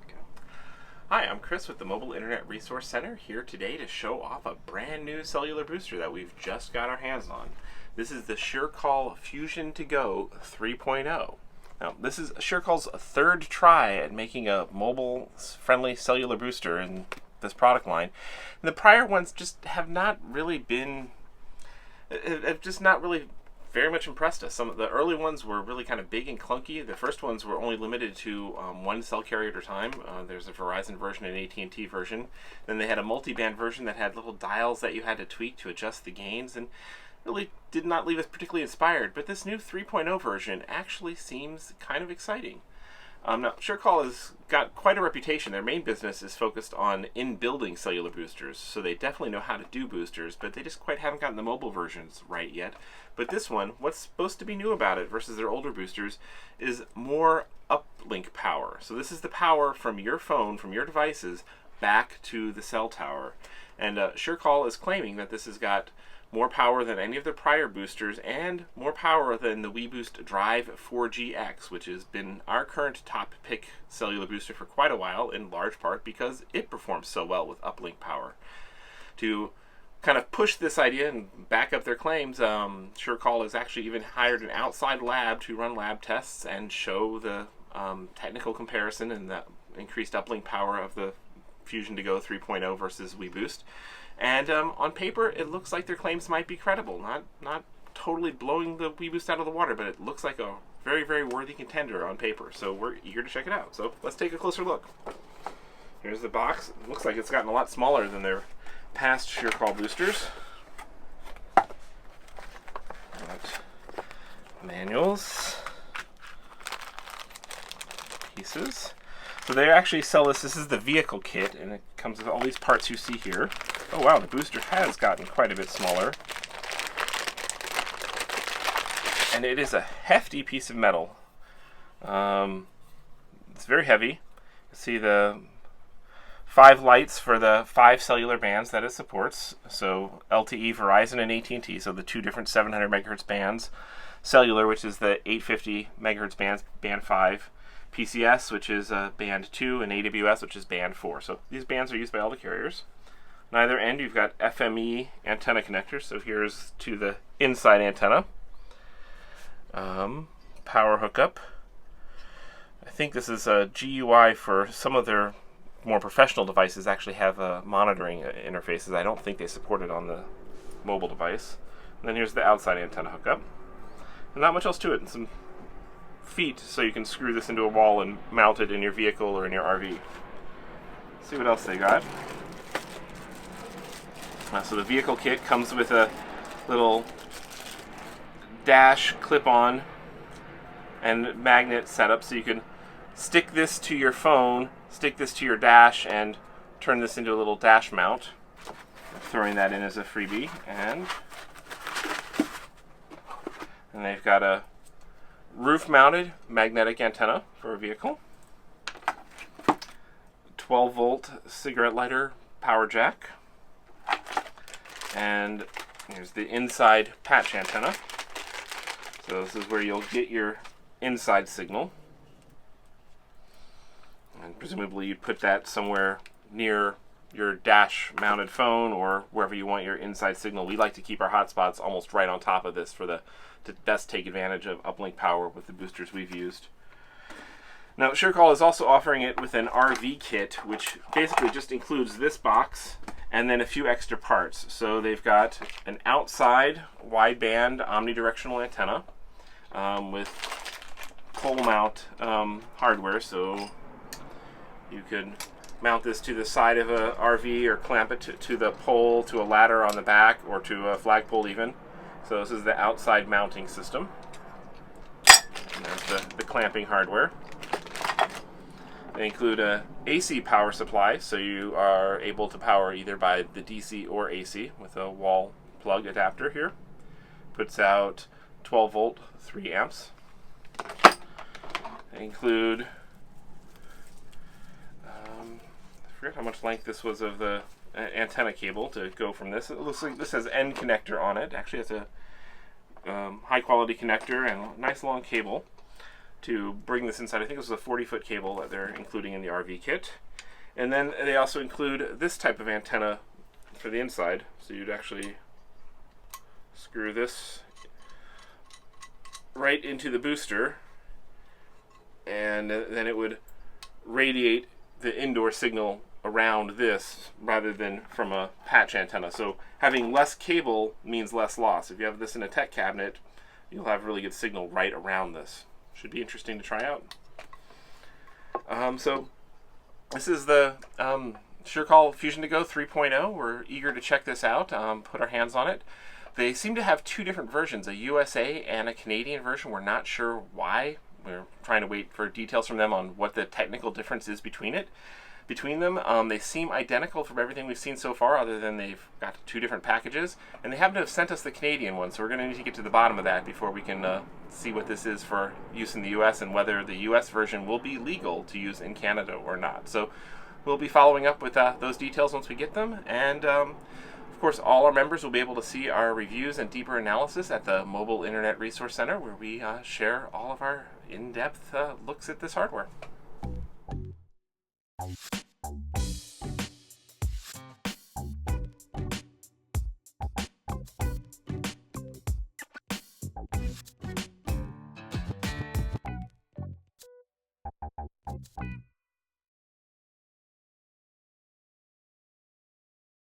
Go. Hi, I'm Chris with the Mobile Internet Resource Center, here today to show off a brand new cellular booster that we've just got our hands on. This is the SureCall Fusion2Go 3.0. Now, this is SureCall's third try at making a mobile-friendly cellular booster in this product line. And the prior ones just have not really very much impressed us. Some of the early ones were really kind of big and clunky. The first ones were only limited to one cell carrier at a time. There's a Verizon version and an AT&T version. Then they had a multi-band version that had little dials that you had to tweak to adjust the gains, and really did not leave us particularly inspired. But this new 3.0 version actually seems kind of exciting. Now, SureCall has got quite a reputation. Their main business is focused on in-building cellular boosters, so they definitely know how to do boosters, but they just quite haven't gotten the mobile versions right yet. But this one, what's supposed to be new about it versus their older boosters, is more uplink power. So this is the power from your phone, from your devices, back to the cell tower. And SureCall is claiming that this has got more power than any of the prior boosters, and more power than the weBoost Drive 4G-X, which has been our current top pick cellular booster for quite a while, in large part because it performs so well with uplink power. To kind of push this idea and back up their claims, SureCall has actually even hired an outside lab to run lab tests and show the technical comparison and the increased uplink power of the Fusion2Go 3.0 versus weBoost. And on paper, it looks like their claims might be credible. Not totally blowing the weBoost out of the water, but it looks like a very, very worthy contender on paper. So we're eager to check it out. So let's take a closer look. Here's the box. It looks like it's gotten a lot smaller than their past SureCall boosters. Got manuals, pieces. So they actually sell this. This is the vehicle kit, and it comes with all these parts you see here. Oh wow, the booster has gotten quite a bit smaller. And it is a hefty piece of metal. It's very heavy. You see the 5 lights for the 5 cellular bands that it supports. So LTE, Verizon, and AT&T, so the 2 different 700 megahertz bands. Cellular, which is the 850 megahertz bands, band 5. PCS, which is band 2, and AWS, which is band 4. So these bands are used by all the carriers. On either end, you've got FME antenna connectors. So here's to the inside antenna. Power hookup. I think this is a GUI for some of their more professional devices. Actually have monitoring interfaces. I don't think they support it on the mobile device. And then here's the outside antenna hookup. And not much else to it. And some feet so you can screw this into a wall and mount it in your vehicle or in your RV. Let's see what else they got. So the vehicle kit comes with a little dash clip-on and magnet setup, so you can stick this to your phone, stick this to your dash, and turn this into a little dash mount. Throwing that in as a freebie. And they've got a roof-mounted magnetic antenna for a vehicle. 12-volt cigarette lighter power jack. And here's the inside patch antenna. So this is where you'll get your inside signal. And presumably you'd put that somewhere near your dash-mounted phone or wherever you want your inside signal. We like to keep our hotspots almost right on top of this to best take advantage of uplink power with the boosters we've used. Now, SureCall is also offering it with an RV kit, which basically just includes this box and then a few extra parts. So they've got an outside wideband omnidirectional antenna with pole mount hardware, so you could mount this to the side of a RV or clamp it to the pole, to a ladder on the back, or to a flagpole even. So this is the outside mounting system. And there's the clamping hardware. They include a AC power supply, so you are able to power either by the DC or AC with a wall plug adapter here. Puts out 12 volt, 3 amps. They include, I forget how much length this was of the antenna cable to go from this. It looks like this has N connector on it. Actually, it's a high quality connector and a nice long cable. to bring this inside. I think this was a 40-foot cable that they're including in the RV kit. And then they also include this type of antenna for the inside. So you'd actually screw this right into the booster, and then it would radiate the indoor signal around this rather than from a patch antenna. So having less cable means less loss. If you have this in a tech cabinet, you'll have really good signal right around this. Should be interesting to try out. So this is the SureCall Fusion2Go 3.0. We're eager to check this out, put our hands on it. They seem to have two different versions, a USA and a Canadian version. We're not sure why. We're trying to wait for details from them on what the technical difference is between them. They seem identical from everything we've seen so far, other than they've got two different packages. And they happen to have sent us the Canadian one, so we're going to need to get to the bottom of that before we can see what this is for use in the US and whether the US version will be legal to use in Canada or not. So we'll be following up with those details once we get them. And of course, all our members will be able to see our reviews and deeper analysis at the Mobile Internet Resource Center, where we share all of our in-depth looks at this hardware.